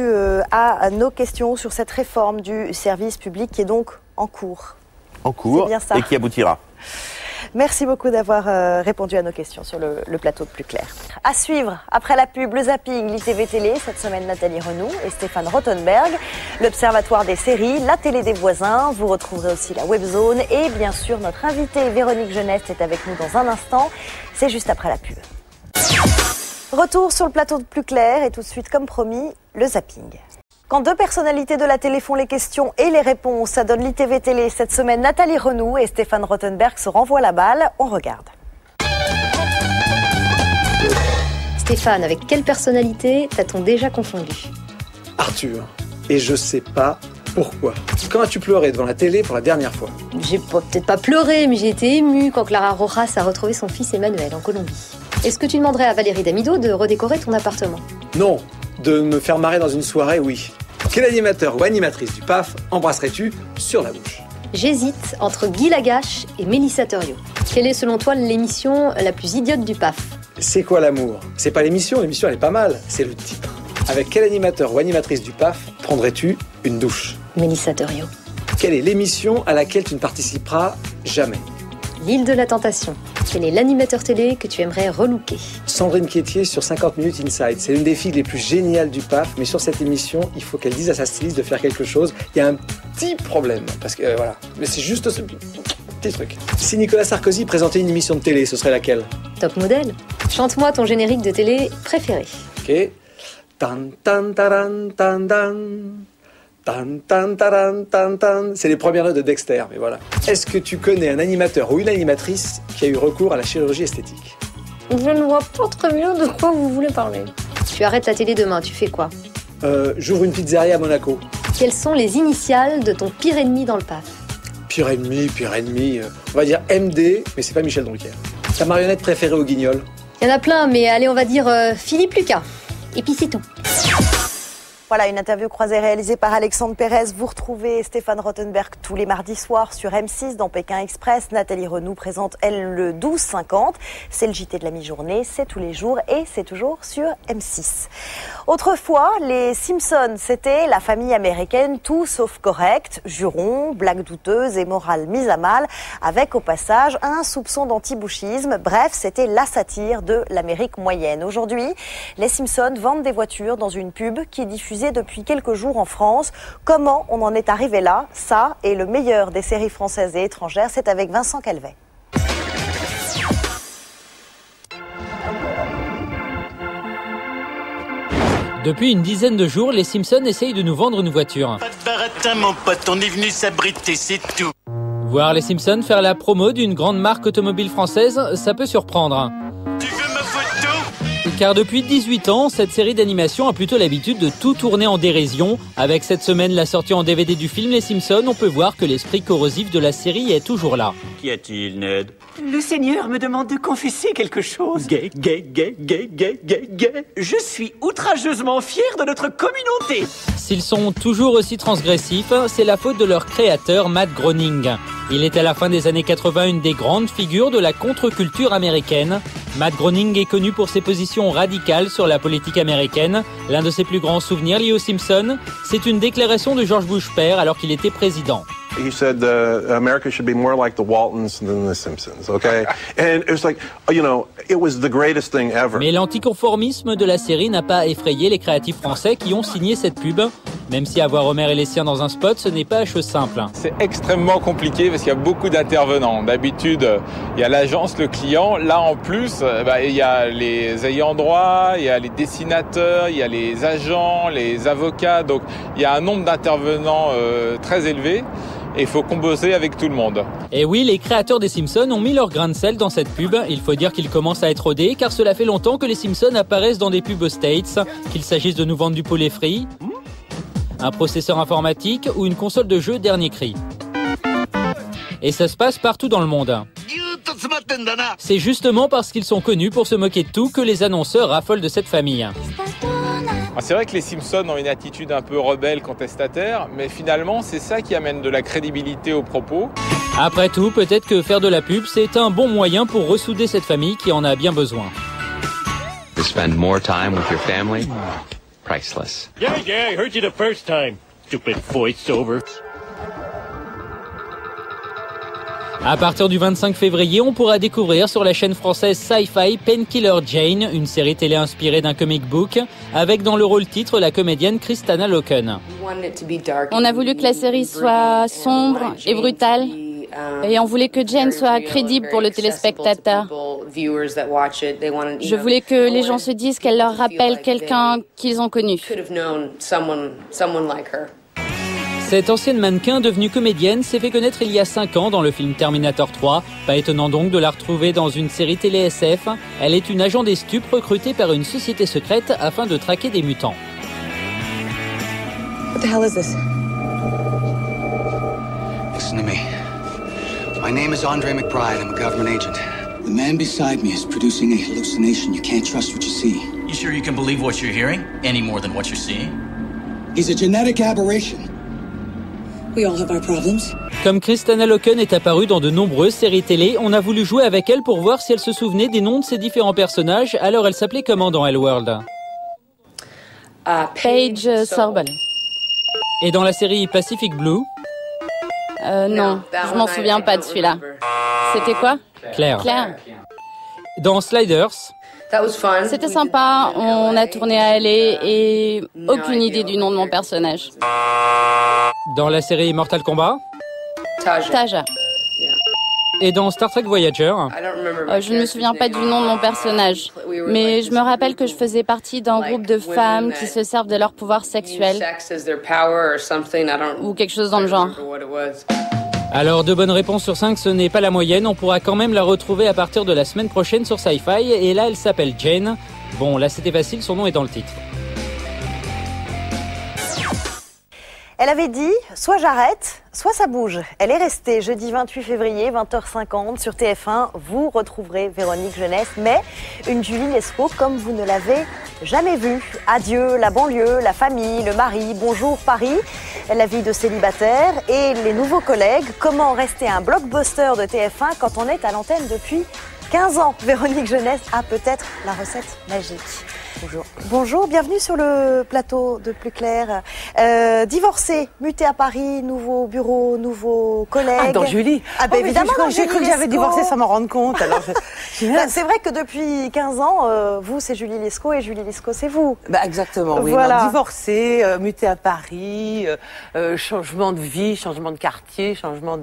à nos questions sur cette réforme du service public qui est donc en cours. En cours et qui aboutira. Merci beaucoup d'avoir répondu à nos questions sur le plateau de Plus Clair. À suivre, après la pub, le zapping, l'ITV Télé, cette semaine Nathalie Renou et Stéphane Rothenberg, l'Observatoire des séries, la télé des voisins, vous retrouverez aussi la Webzone et bien sûr notre invitée Véronique Jeunesse est avec nous dans un instant, c'est juste après la pub. Retour sur le plateau de Plus Clair et tout de suite comme promis, le zapping. Quand 2 personnalités de la télé font les questions et les réponses, ça donne l'ITV Télé. Cette semaine, Nathalie Renou et Stéphane Rothenberg se renvoient la balle. On regarde. Stéphane, avec quelle personnalité t'a-t-on déjà confondu? Arthur. Et je sais pas Pourquoi? Quand as-tu pleuré devant la télé pour la dernière fois? J'ai peut-être pas pleuré, mais j'ai été émue quand Clara Rojas a retrouvé son fils Emmanuel en Colombie. Est-ce que tu demanderais à Valérie Damido de redécorer ton appartement? Non. De me faire marrer dans une soirée, oui. Quel animateur ou animatrice du PAF embrasserais-tu sur la bouche? J'hésite entre Guy Lagache et Mélissa Theriault. Quelle est selon toi l'émission la plus idiote du PAF? C'est quoi l'amour? C'est pas l'émission elle est pas mal, c'est le titre. Avec quel animateur ou animatrice du PAF prendrais-tu une douche? Mélissa Theriault. Quelle est l'émission à laquelle tu ne participeras jamais? L'île de la Tentation. Quel est l'animateur télé que tu aimerais relooker? Sandrine Quétier sur 50 minutes Inside. C'est l'une des filles les plus géniales du PAF, mais sur cette émission, il faut qu'elle dise à sa styliste de faire quelque chose. Il y a un petit problème, parce que voilà, mais c'est juste ce petit truc. Si Nicolas Sarkozy présentait une émission de télé, ce serait laquelle? Top modèle. Chante-moi ton générique de télé préféré. Ok. Tan tan taran tan tan. Tan tan taran tan tan. C'est les premières notes de Dexter, mais voilà. Est-ce que tu connais un animateur ou une animatrice qui a eu recours à la chirurgie esthétique? Je ne vois pas très bien de quoi vous voulez parler. Tu arrêtes la télé demain, tu fais quoi? J'ouvre une pizzeria à Monaco. Quelles sont les initiales de ton pire ennemi dans le PAF? Pire ennemi, on va dire MD, mais c'est pas Michel Drucker. Ta marionnette préférée au Guignol? Il y en a plein, mais allez, on va dire Philippe Lucas. Et puis c'est tout. Voilà, une interview croisée réalisée par Alexandre Pérez. Vous retrouvez Stéphane Rothenberg tous les mardis soirs sur M6 dans Pékin Express. Nathalie Renou présente, elle, le 12-50. C'est le JT de la mi-journée, c'est tous les jours et c'est toujours sur M6. Autrefois, les Simpsons, c'était la famille américaine tout sauf correcte. Jurons, blagues douteuses et morale mise à mal, avec au passage un soupçon d'anti-bouchisme. Bref, c'était la satire de l'Amérique moyenne. Aujourd'hui, les Simpsons vendent des voitures dans une pub qui est diffusée depuis quelques jours en France. Comment on en est arrivé là? Ça et le meilleur des séries françaises et étrangères, c'est avec Vincent Calvet. Depuis une dizaine de jours, les Simpsons essayent de nous vendre une voiture. Pas de baratin, mon pote, on est venu s'abriter, c'est tout. Voir les Simpsons faire la promo d'une grande marque automobile française, ça peut surprendre. Tu veux ma photo? Car depuis 18 ans, cette série d'animation a plutôt l'habitude de tout tourner en dérision. Avec cette semaine la sortie en DVD du film Les Simpsons, on peut voir que l'esprit corrosif de la série est toujours là. Qu'y a-t-il, Ned? Le Seigneur me demande de confesser quelque chose. Gay. Je suis outrageusement fier de notre communauté. S'ils sont toujours aussi transgressifs, c'est la faute de leur créateur Matt Groening. Il est à la fin des années 80 une des grandes figures de la contre-culture américaine. Matt Groening est connu pour ses positions radicales sur la politique américaine. L'un de ses plus grands souvenirs liés aux Simpsons, c'est une déclaration de George Bush père alors qu'il était président. He said America should be more like the Waltons than the Simpsons, okay? And it was like, you know, it was the greatest thing ever. Mais l'anticonformisme de la série n'a pas effrayé les créatifs français qui ont signé cette pub. Même si avoir Homer et les siens dans un spot, ce n'est pas chose simple. C'est extrêmement compliqué parce qu'il y a beaucoup d'intervenants. D'habitude, il y a l'agence, le client. Là, en plus, il y a les ayants droit, il y a les dessinateurs, il y a les agents, les avocats. Donc, il y a un nombre d'intervenants très élevé. Et il faut composer avec tout le monde. Et oui, les créateurs des Simpsons ont mis leur grain de sel dans cette pub. Il faut dire qu'ils commencent à être rodés, car cela fait longtemps que les Simpsons apparaissent dans des pubs aux States, qu'il s'agisse de nous vendre du poulet frit, un processeur informatique ou une console de jeu dernier cri. Et ça se passe partout dans le monde. C'est justement parce qu'ils sont connus pour se moquer de tout que les annonceurs raffolent de cette famille. C'est vrai que les Simpsons ont une attitude un peu rebelle, contestataire, mais finalement, c'est ça qui amène de la crédibilité aux propos. Après tout, peut-être que faire de la pub, c'est un bon moyen pour ressouder cette famille qui en a bien besoin. To spend more time with your family, priceless. Yeah, I heard you the first time, stupid voice-over. À partir du 25 février, on pourra découvrir sur la chaîne française Sci-Fi Painkiller Jane, une série télé inspirée d'un comic book, avec dans le rôle titre la comédienne Kristanna Loken. On a voulu que la série soit sombre et brutale, et on voulait que Jane soit crédible pour le téléspectateur. Je voulais que les gens se disent qu'elle leur rappelle quelqu'un qu'ils ont connu. Cette ancienne mannequin devenue comédienne s'est fait connaître il y a 5 ans dans le film Terminator 3. Pas étonnant donc de la retrouver dans une série télé SF. Elle est une agent des stupes recrutée par une société secrète afin de traquer des mutants. What the hell is this? Listen to me. My name is Andre McBride. I'm a government agent. The man beside me is producing a hallucination. You can't trust what you see. You sure you can believe what you're hearing any more than what you're seeing? He's a genetic aberration. We all have our problems. Comme Kristanna Loken est apparue dans de nombreuses séries télé, on a voulu jouer avec elle pour voir si elle se souvenait des noms de ses différents personnages. Alors elle s'appelait comment dans Hellworld? Paige Sorbel. Et dans la série Pacific Blue? Non, je m'en souviens pas de celui-là. C'était quoi? Claire. Claire. Dans Sliders? C'était sympa, on a tourné à LA et aucune idée du nom de mon personnage. Dans la série Mortal Kombat? Taja. Et dans Star Trek Voyager? Je ne me souviens pas du nom de mon personnage, mais je me rappelle que je faisais partie d'un groupe de femmes qui se servent de leur pouvoir sexuel ou quelque chose dans le genre. Alors, 2 bonnes réponses sur 5, ce n'est pas la moyenne. On pourra quand même la retrouver à partir de la semaine prochaine sur Sci-Fi. Et là, elle s'appelle Jane. Bon, là, c'était facile, son nom est dans le titre. Elle avait dit, soit j'arrête, soit ça bouge. Elle est restée jeudi 28 février, 20h50 sur TF1. Vous retrouverez Véronique Jeunesse, mais une Julie Lescaut comme vous ne l'avez jamais vue. Adieu la banlieue, la famille, le mari, bonjour Paris, la vie de célibataire et les nouveaux collègues. Comment rester un blockbuster de TF1 quand on est à l'antenne depuis 15 ans? Véronique Jeunesse a peut-être la recette magique. Bonjour. Bonjour, bienvenue sur le plateau de Plus Clair. Divorcée, mutée à Paris, nouveau bureau, nouveaux collègues. Ah, dans Julie. Ah, ben évidemment, j'ai cru que j'avais divorcé sans m'en rendre compte. Alors c'est vrai que depuis 15 ans, vous, c'est Julie Lescaut et Julie Lescaut, c'est vous. Bah, exactement, oui. Voilà. Divorcée, mutée à Paris, changement de vie, changement de quartier, changement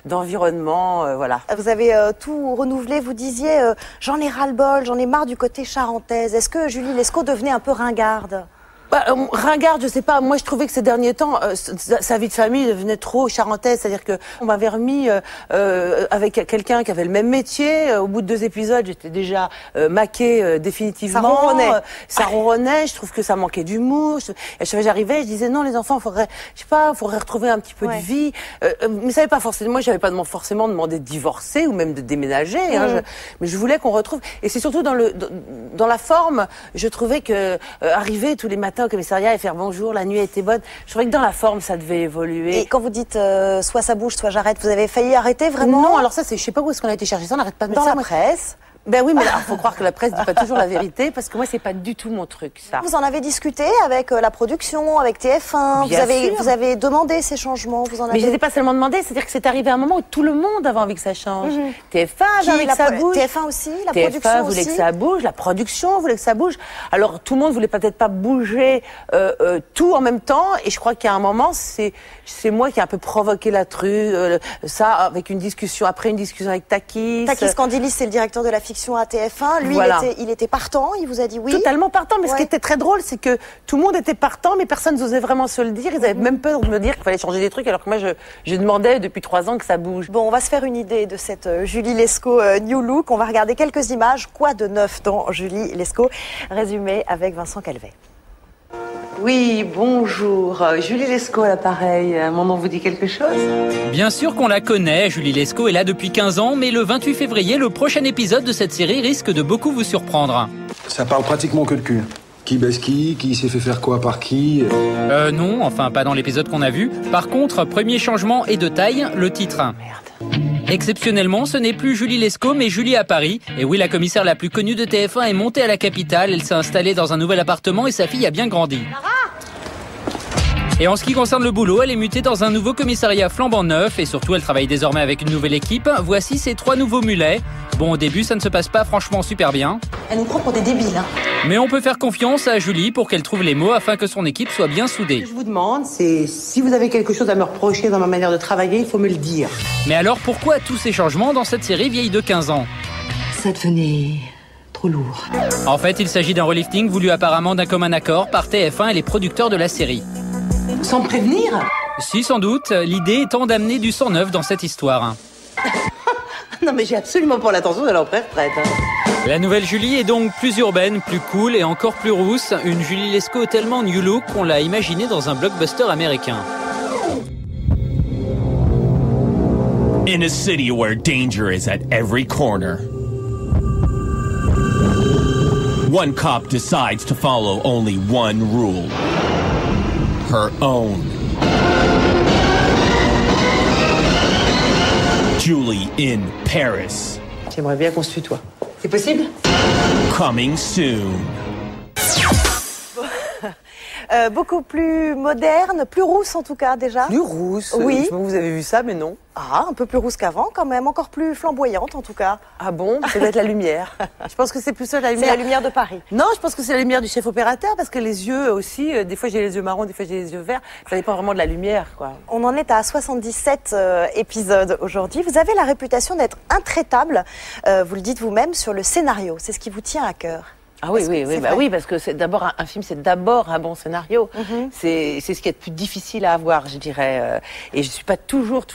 d'environnement, voilà. Vous avez tout renouvelé, vous disiez, j'en ai ras-le-bol, j'en ai marre du côté charentaise. Est-ce que Julie Lescaut devenait un peu ringarde? Ringarde, je sais pas. Moi, je trouvais que ces derniers temps, sa vie de famille devenait trop charentaise. C'est-à-dire que on m'avait remis avec quelqu'un qui avait le même métier. Au bout de 2 épisodes, j'étais déjà maquée définitivement. Ça ronronnait. Ça ronronnait. Je trouve que ça manquait d'humour. J'arrivais, je disais non, les enfants, faudrait retrouver un petit peu de vie. Mais ça n'avait pas forcément. Moi, j'avais pas forcément demandé de divorcer ou même de déménager. Mais je voulais qu'on retrouve. Et c'est surtout dans la forme. Je trouvais que arriver tous les matins au commissariat et faire bonjour, la nuit a été bonne. Je trouvais que dans la forme, ça devait évoluer. Et quand vous dites soit ça bouge, soit j'arrête, vous avez failli arrêter vraiment? Non, alors ça, je sais pas où est-ce qu'on a été chercher ça, on n'arrête pas de mettre ça. Dans la presse. Ben oui, mais il faut croire que la presse dit pas toujours la vérité, parce que moi, c'est pas du tout mon truc, ça. Vous en avez discuté avec la production, avec TF1. Vous avez demandé ces changements. Mais je n'ai pas seulement demandé, c'est-à-dire que c'est arrivé à un moment où tout le monde avait envie que ça change. TF1 avait envie que ça bouge. TF1 aussi, la production TF1 voulait que ça bouge, la production voulait que ça bouge. Alors tout le monde voulait peut-être pas bouger tout en même temps, et je crois qu'à un moment, c'est moi qui ai un peu provoqué la true, ça avec une discussion avec Takis. Takis Candilis, c'est le directeur de la fiction à TF1. Lui, voilà. il était partant, il vous a dit oui. Totalement partant, mais ce qui était très drôle, c'est que tout le monde était partant, mais personne n'osait vraiment se le dire. Ils avaient même peur de me dire qu'il fallait changer des trucs, alors que moi, je demandais depuis 3 ans que ça bouge. Bon, on va se faire une idée de cette Julie Lescaut New Look. On va regarder quelques images. Quoi de neuf dans Julie Lescaut? Résumé avec Vincent Calvet. Oui, bonjour. Julie Lescaut à l'appareil. Mon nom vous dit quelque chose? Bien sûr qu'on la connaît. Julie Lescaut est là depuis 15 ans, mais le 28 février, le prochain épisode de cette série risque de beaucoup vous surprendre. Ça parle pratiquement que de cul. Qui baisse qui s'est fait faire quoi par qui? Non, enfin pas dans l'épisode qu'on a vu. Par contre, premier changement et de taille, le titre. Merde. Exceptionnellement, ce n'est plus Julie Lescaut, mais Julie à Paris. Et oui, la commissaire la plus connue de TF1 est montée à la capitale. Elle s'est installée dans un nouvel appartement et sa fille a bien grandi. Et en ce qui concerne le boulot, elle est mutée dans un nouveau commissariat flambant neuf et surtout elle travaille désormais avec une nouvelle équipe. Voici ses 3 nouveaux mulets. Bon, au début, ça ne se passe pas franchement super bien. Elle nous prend pour des débiles, hein. Mais on peut faire confiance à Julie pour qu'elle trouve les mots afin que son équipe soit bien soudée. Ce que je vous demande, c'est si vous avez quelque chose à me reprocher dans ma manière de travailler, il faut me le dire. Mais alors pourquoi tous ces changements dans cette série vieille de 15 ans? Ça devenait trop lourd. En fait, il s'agit d'un relifting voulu apparemment d'un commun accord par TF1 et les producteurs de la série. Sans me prévenir? Si, sans doute. L'idée étant d'amener du sang neuf dans cette histoire. Non, mais j'ai absolument pas l'intention d'aller en pré-retraite. La nouvelle Julie est donc plus urbaine, plus cool et encore plus rousse. Une Julie Lescaut tellement new look qu'on l'a imaginée dans un blockbuster américain. In a city where danger is at every corner, one cop decides to follow only one rule. Her own. Julie in Paris. J'aimerais bien qu'on se tutoie. C'est possible? Coming soon. Beaucoup plus moderne, plus rousse en tout cas déjà. Plus rousse? Oui. Je sais pas, vous avez vu ça, mais non. Ah, un peu plus rousse qu'avant quand même, encore plus flamboyante en tout cas. Ah bon? Ça doit être la lumière. Je pense que c'est plus ça la lumière. C'est la lumière de Paris. Non, je pense que c'est la lumière du chef opérateur parce que les yeux aussi, des fois j'ai les yeux marrons, des fois j'ai les yeux verts. Ça dépend vraiment de la lumière, quoi. On en est à 77 épisodes aujourd'hui. Vous avez la réputation d'être intraitable, vous le dites vous-même, sur le scénario. C'est ce qui vous tient à cœur. Ah oui, oui, parce que c'est d'abord un film, c'est d'abord un bon scénario. C'est ce qui est le plus difficile à avoir, je dirais. Et je suis pas toujours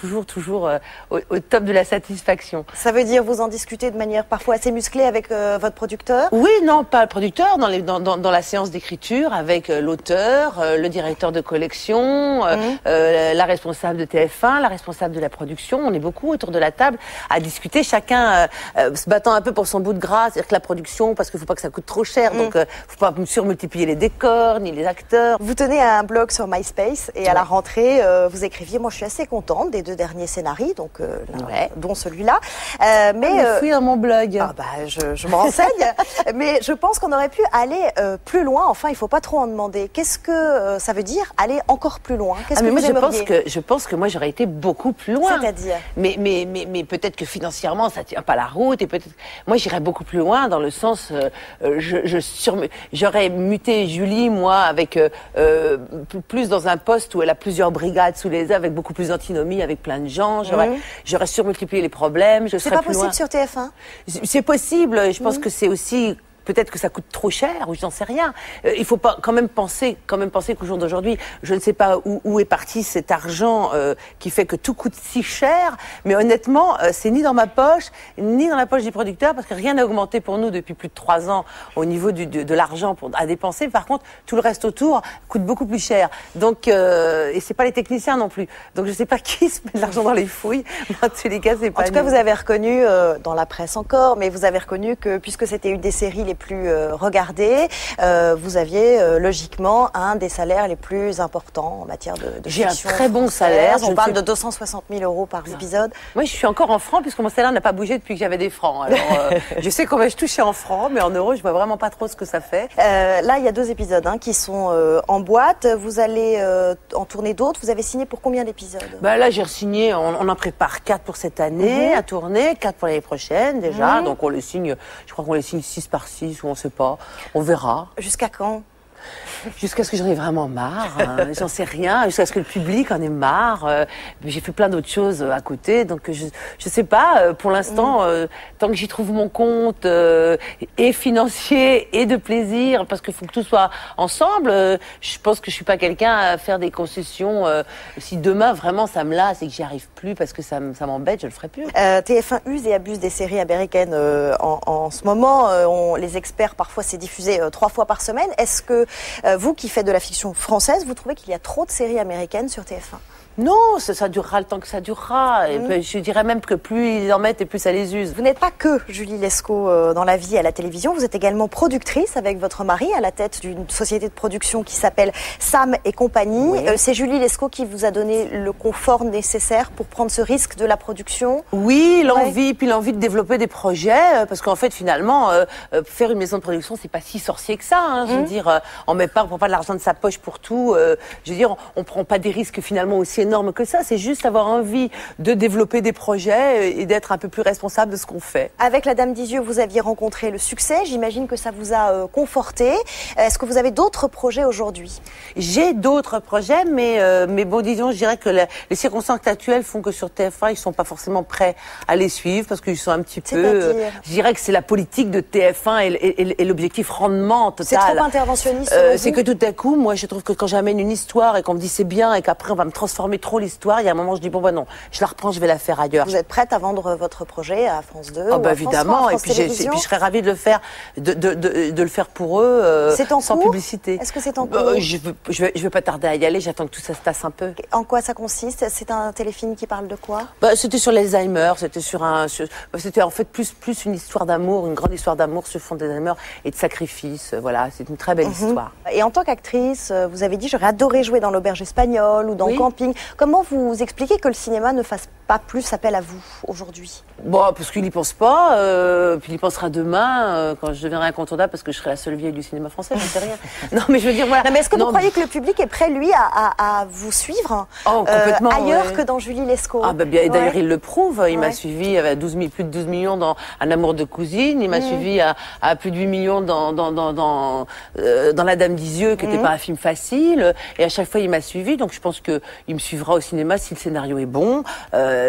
au top de la satisfaction. Ça veut dire vous en discutez de manière parfois assez musclée avec votre producteur? Oui, non, pas le producteur, dans la séance d'écriture avec l'auteur, le directeur de collection, la responsable de TF1, la responsable de la production. On est beaucoup autour de la table à discuter, chacun se battant un peu pour son bout de gras, c'est-à-dire que la production, parce qu'il faut pas que ça coûte trop cher, donc faut pas surmultiplier les décors ni les acteurs. Vous tenez un blog sur MySpace et à la rentrée, vous écriviez, moi je suis assez contente des 2 derniers scénarios, donc dont celui-là. Mais fouille dans mon blog. Ah bah je me renseigne, mais je pense qu'on aurait pu aller plus loin. Enfin, il faut pas trop en demander. Qu'est-ce que ça veut dire aller encore plus loin? Qu'est-ce que moi, vous aimeriez? je pense que moi j'aurais été beaucoup plus loin. C'est-à-dire? Mais peut-être que financièrement ça tient pas la route et peut-être. Moi j'irais beaucoup plus loin dans le sens. J'aurais muté Julie, moi, avec plus dans un poste où elle a plusieurs brigades sous les ailes, avec beaucoup plus d'antinomie, avec plein de gens. J'aurais surmultiplié les problèmes. C'est pas possible sur TF1? C'est possible. Je pense que c'est aussi. Peut-être que ça coûte trop cher, ou j'en sais rien. Il faut pas quand même penser qu'au jour d'aujourd'hui, je ne sais pas où est parti cet argent qui fait que tout coûte si cher. Mais honnêtement, c'est ni dans ma poche, ni dans la poche du producteur, parce que rien n'a augmenté pour nous depuis plus de 3 ans au niveau de l'argent à dépenser. Par contre, tout le reste autour coûte beaucoup plus cher. Donc, et c'est pas les techniciens non plus. Donc, je sais pas qui se met de l'argent dans les fouilles. En tous les cas, c'est pas. En tout cas, vous avez reconnu dans la presse encore, mais vous avez reconnu que puisque c'était une des séries les plus regardées, vous aviez logiquement un des salaires les plus importants en matière de J'ai un fiction très bon française. salaire. On parle de 260 000 € par épisode. Moi, je suis encore en francs puisque mon salaire n'a pas bougé depuis que j'avais des francs. Alors, je sais combien je touchais en francs, mais en euros, je vois vraiment pas trop ce que ça fait. Là, il y a 2 épisodes qui sont en boîte. Vous allez en tourner d'autres. Vous avez signé pour combien d'épisodes? Là, j'ai re-signé. On en prépare 4 pour cette année à tourner, 4 pour l'année prochaine déjà. Donc on les signe. Je crois qu'on les signe 6 par 6 ou on sait pas. On verra. Jusqu'à quand? Jusqu'à ce que j'en ai vraiment marre, j'en sais rien, jusqu'à ce que le public en ait marre. J'ai fait plein d'autres choses à côté, donc je sais pas, pour l'instant, tant que j'y trouve mon compte, et financier, et de plaisir, parce qu'il faut que tout soit ensemble, je pense que je suis pas quelqu'un à faire des concessions. Si demain, vraiment, ça me lasse et que j'y arrive plus parce que ça m'embête, je le ferai plus. TF1 use et abuse des séries américaines en ce moment. Les experts, parfois, c'est diffusé 3 fois par semaine. Est-ce que vous qui faites de la fiction française, vous trouvez qu'il y a trop de séries américaines sur TF1? Non, ça durera le temps que ça durera. Et je dirais même que plus ils en mettent et plus ça les use. Vous n'êtes pas que Julie Lescaut dans la vie et à la télévision, vous êtes également productrice avec votre mari à la tête d'une société de production qui s'appelle Sam et compagnie. Oui. C'est Julie Lescaut qui vous a donné le confort nécessaire pour prendre ce risque de la production? Oui, l'envie, puis l'envie de développer des projets, parce qu'en fait finalement, faire une maison de production, c'est pas si sorcier que ça. Je veux dire, on prend pas de l'argent de sa poche pour tout. Je veux dire, on prend pas des risques finalement aussi énorme que ça, c'est juste avoir envie de développer des projets et d'être un peu plus responsable de ce qu'on fait. Avec La Dame des Yeux, vous aviez rencontré le succès, j'imagine que ça vous a conforté. Est-ce que vous avez d'autres projets aujourd'hui? J'ai d'autres projets, mais bon, disons, je dirais que les circonstances actuelles font que sur TF1, ils sont pas forcément prêts à les suivre parce qu'ils sont un petit peu... je dirais que c'est la politique de TF1 et l'objectif rendement total. C'est trop interventionniste. C'est que tout à coup, moi, je trouve que quand j'amène une histoire et qu'on me dit c'est bien et qu'après on va me transformer dormait trop l'histoire. Il y a un moment, je dis, bon, bah non, je la reprends, je vais la faire ailleurs. Vous êtes prête à vendre votre projet à France 2 Oh, ou bah à évidemment, France 3, et puis je serais ravie de le faire, de le faire pour eux, c'est en sans cours publicité. Est-ce que c'est en cours? Je vais pas tarder à y aller, j'attends que tout ça se tasse un peu. En quoi ça consiste? C'est un téléfilm qui parle de quoi? C'était sur l'Alzheimer, c'était en fait plus une histoire d'amour, une grande histoire d'amour sur fond d'Alzheimer et de sacrifice. Voilà, c'est une très belle histoire. Et en tant qu'actrice, vous avez dit j'aurais adoré jouer dans l'auberge espagnole ou dans Camping. Comment vous expliquez que le cinéma ne fasse pas plus appel à vous aujourd'hui? Bon, parce qu'il n'y pense pas, puis il y pensera demain quand je deviendrai incontournable parce que je serai la seule vieille du cinéma français, j'en sais rien. Non, mais je veux dire, voilà. Non, mais est-ce que vous croyez que le public est prêt, lui, à vous suivre complètement, ailleurs que dans Julie Lescaut? Ah, bien, d'ailleurs, il le prouve. Il m'a suivi avec plus de 12 millions dans Un amour de cousine. Il m'a suivi à plus de 8 millions dans La Dame d'Isieux, qui n'était pas un film facile. Et à chaque fois, il m'a suivi. Donc, je pense qu'il me suivra au cinéma si le scénario est bon,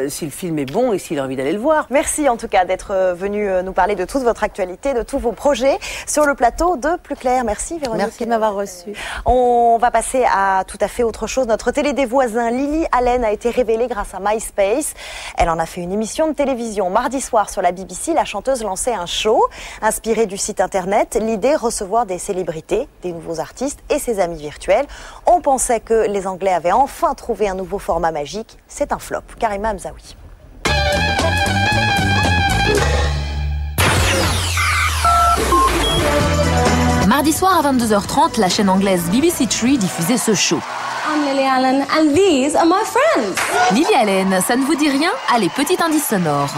si le film est bon et s'il a envie d'aller le voir. Merci en tout cas d'être venu nous parler de toute votre actualité, de tous vos projets sur le plateau de Plus Clair. Merci Véronique. Merci de m'avoir reçu. On va passer à tout à fait autre chose. Notre télé des voisins, Lily Allen, a été révélée grâce à MySpace. Elle en a fait une émission de télévision. Mardi soir sur la BBC, la chanteuse lançait un show inspiré du site internet. L'idée, recevoir des célébrités, des nouveaux artistes et ses amis virtuels. On pensait que les Anglais avaient enfin trouvé un nouveau format magique. C'est un flop. Karima Hamzaoui. Mardi soir à 22h30, la chaîne anglaise BBC Three diffusait ce show. I'm Lily Allen and these are my friends. Lily Allen, ça ne vous dit rien? Allez, petit indice sonore.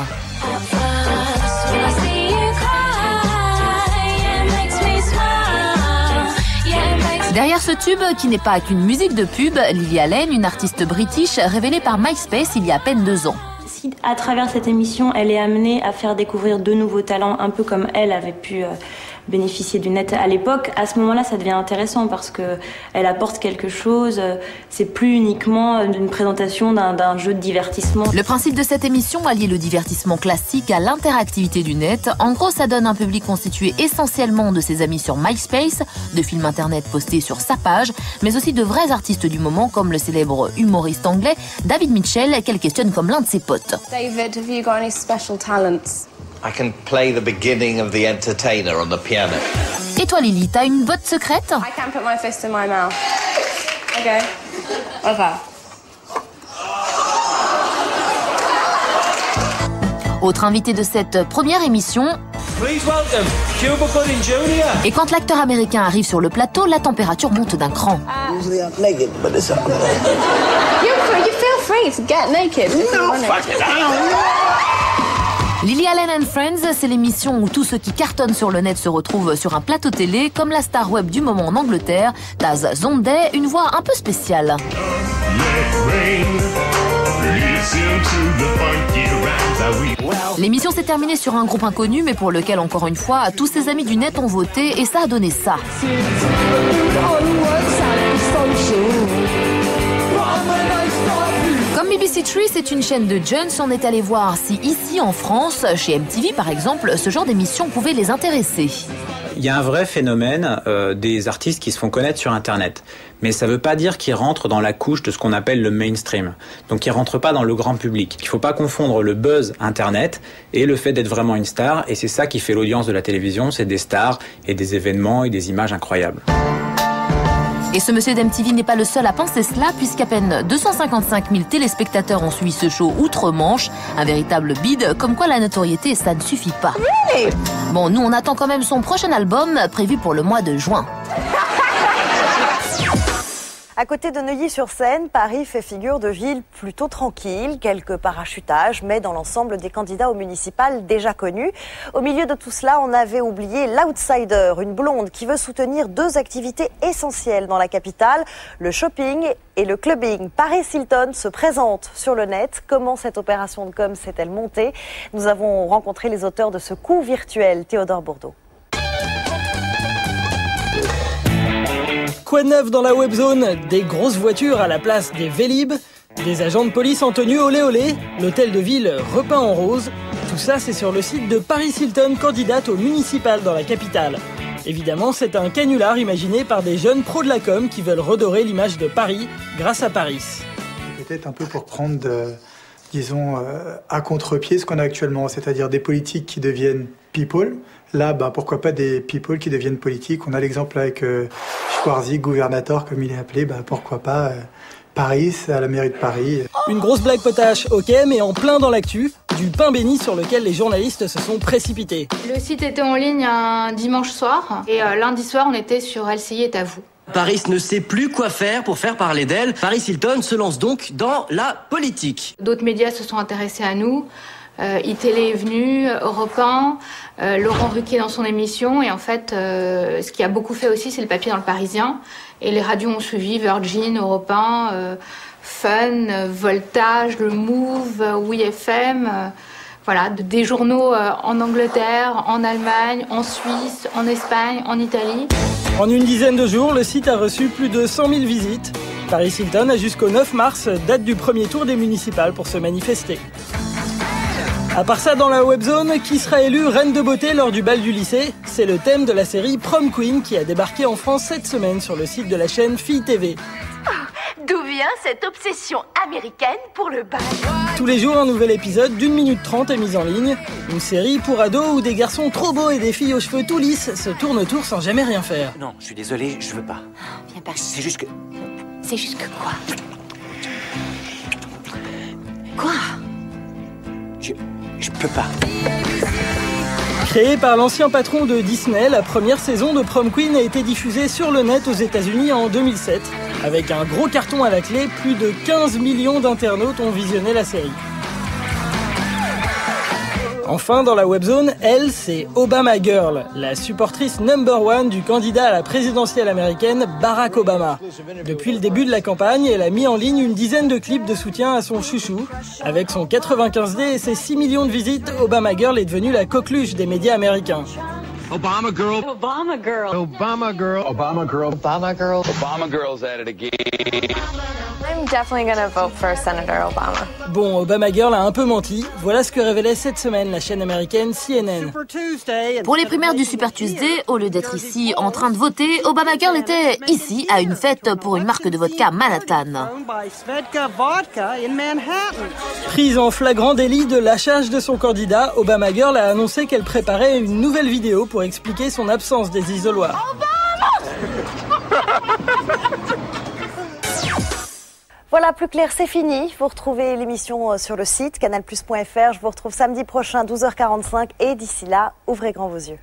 Derrière ce tube, qui n'est pas qu'une musique de pub, Lily Allen, une artiste british révélée par MySpace il y a à peine 2 ans. Si à travers cette émission, elle est amenée à faire découvrir de nouveaux talents, un peu comme elle avait pu bénéficier du net à l'époque, à ce moment-là, ça devient intéressant parce que elle apporte quelque chose. C'est plus uniquement une présentation d'un jeu de divertissement. Le principe de cette émission allie le divertissement classique à l'interactivité du net. En gros, ça donne un public constitué essentiellement de ses amis sur MySpace, de films internet postés sur sa page, mais aussi de vrais artistes du moment comme le célèbre humoriste anglais David Mitchell, qu'elle questionne comme l'un de ses potes. David, have you got any special talents? I can play the beginning of The Entertainer on the piano. Et toi Lily, t'as une botte secrète? I can put my fist in my mouth. Okay. What's that? Autre invité de cette première émission. Please welcome Cuba Gooding Jr. Et quand l'acteur américain arrive sur le plateau, la température monte d'un cran. Usually I'm naked, but it's up. You feel free to get naked. No, fuck it. Lily Allen and Friends, c'est l'émission où tous ceux qui cartonnent sur le net se retrouvent sur un plateau télé, comme la star web du moment en Angleterre, Taz Zonday, une voix un peu spéciale. L'émission s'est terminée sur un groupe inconnu, mais pour lequel, encore une fois, tous ses amis du net ont voté et ça a donné ça. Comme BBC Three, c'est une chaîne de jeunes, on est allé voir si ici en France, chez MTV par exemple, ce genre d'émission pouvait les intéresser. Il y a un vrai phénomène des artistes qui se font connaître sur Internet. Mais ça ne veut pas dire qu'ils rentrent dans la couche de ce qu'on appelle le mainstream. Donc ils ne rentrent pas dans le grand public. Il ne faut pas confondre le buzz Internet et le fait d'être vraiment une star. Et c'est ça qui fait l'audience de la télévision, c'est des stars et des événements et des images incroyables. Et ce monsieur d'MTV n'est pas le seul à penser cela, puisqu'à peine 255 000 téléspectateurs ont suivi ce show outre-Manche. Un véritable bide, comme quoi la notoriété, ça ne suffit pas. Really? Bon, nous, on attend quand même son prochain album, prévu pour le mois de juin. À côté de Neuilly-sur-Seine, Paris fait figure de ville plutôt tranquille. Quelques parachutages, mais dans l'ensemble des candidats au municipal déjà connus. Au milieu de tout cela, on avait oublié l'outsider, une blonde qui veut soutenir 2 activités essentielles dans la capitale, le shopping et le clubbing. Paris Hilton se présente sur le net. Comment cette opération de com s'est-elle montée? Nous avons rencontré les auteurs de ce coup virtuel, Théodore Bourdeau. Quoi de neuf dans la webzone? Des grosses voitures à la place des Vélib, des agents de police en tenue olé olé, l'hôtel de ville repeint en rose. Tout ça, c'est sur le site de Paris Hilton, candidate au municipal dans la capitale. Évidemment, c'est un canular imaginé par des jeunes pros de la com qui veulent redorer l'image de Paris grâce à Paris. peut-être un peu pour prendre, disons, à contre-pied ce qu'on a actuellement, c'est-à-dire des politiques qui deviennent people. Là, pourquoi pas des people qui deviennent politiques. On a l'exemple avec Schwarzy, gouvernateur, comme il est appelé, pourquoi pas Paris, à la mairie de Paris. Une grosse blague potache, ok, mais en plein dans l'actu, du pain béni sur lequel les journalistes se sont précipités. Le site était en ligne un dimanche soir, et lundi soir, on était sur LCI est à vous. Paris ne sait plus quoi faire pour faire parler d'elle. Paris Hilton se lance donc dans la politique. D'autres médias se sont intéressés à nous. iTélé est venu, Europe 1, Laurent Ruquier dans son émission. Et en fait, ce qui a beaucoup fait aussi, c'est le papier dans le Parisien. Et les radios ont suivi, Virgin, Europe 1, Fun, Voltage, Le Move, Oui FM. Voilà, des journaux en Angleterre, en Allemagne, en Suisse, en Espagne, en Italie. En une dizaine de jours, le site a reçu plus de 100 000 visites. Paris Hilton a jusqu'au 9 mars, date du premier tour des municipales, pour se manifester. À part ça, dans la webzone, qui sera élue reine de beauté lors du bal du lycée? C'est le thème de la série Prom Queen qui a débarqué en France cette semaine sur le site de la chaîne Fille TV. D'où vient cette obsession américaine pour le bal? Tous les jours, un nouvel épisode d'1 minute 30 est mis en ligne. Une série pour ados où des garçons trop beaux et des filles aux cheveux tout lisses se tournent autour sans jamais rien faire. Non, je suis désolé, je veux pas. Viens par ici. C'est juste que... C'est juste que quoi? Quoi? Je peux pas. Créée par l'ancien patron de Disney, la première saison de Prom Queen a été diffusée sur le net aux États-Unis en 2007. Avec un gros carton à la clé, plus de 15 millions d'internautes ont visionné la série. Enfin, dans la webzone, elle, c'est Obama Girl, la supportrice #1 du candidat à la présidentielle américaine, Barack Obama. Depuis le début de la campagne, elle a mis en ligne une dizaine de clips de soutien à son chouchou. Avec son 95D et ses 6 millions de visites, Obama Girl est devenue la coqueluche des médias américains. Obama girl. Obama girl. Obama girl. Obama girl. Obama girl. Obama girl's at it again. I'm definitely gonna vote for Senator Obama. Bon, Obama Girl a un peu menti. Voilà ce que révélait cette semaine la chaîne américaine CNN. Pour les primaires du Super Tuesday, au lieu d'être ici en train de voter, Obama Girl était ici à une fête pour une marque de vodka Manhattan. Prise en flagrant délit de lâchage de son candidat, Obama Girl a annoncé qu'elle préparait une nouvelle vidéo pour expliquer son absence des isoloirs. Voilà, plus clair, c'est fini. Vous retrouvez l'émission sur le site canalplus.fr. Je vous retrouve samedi prochain, 12h45. Et d'ici là, ouvrez grand vos yeux.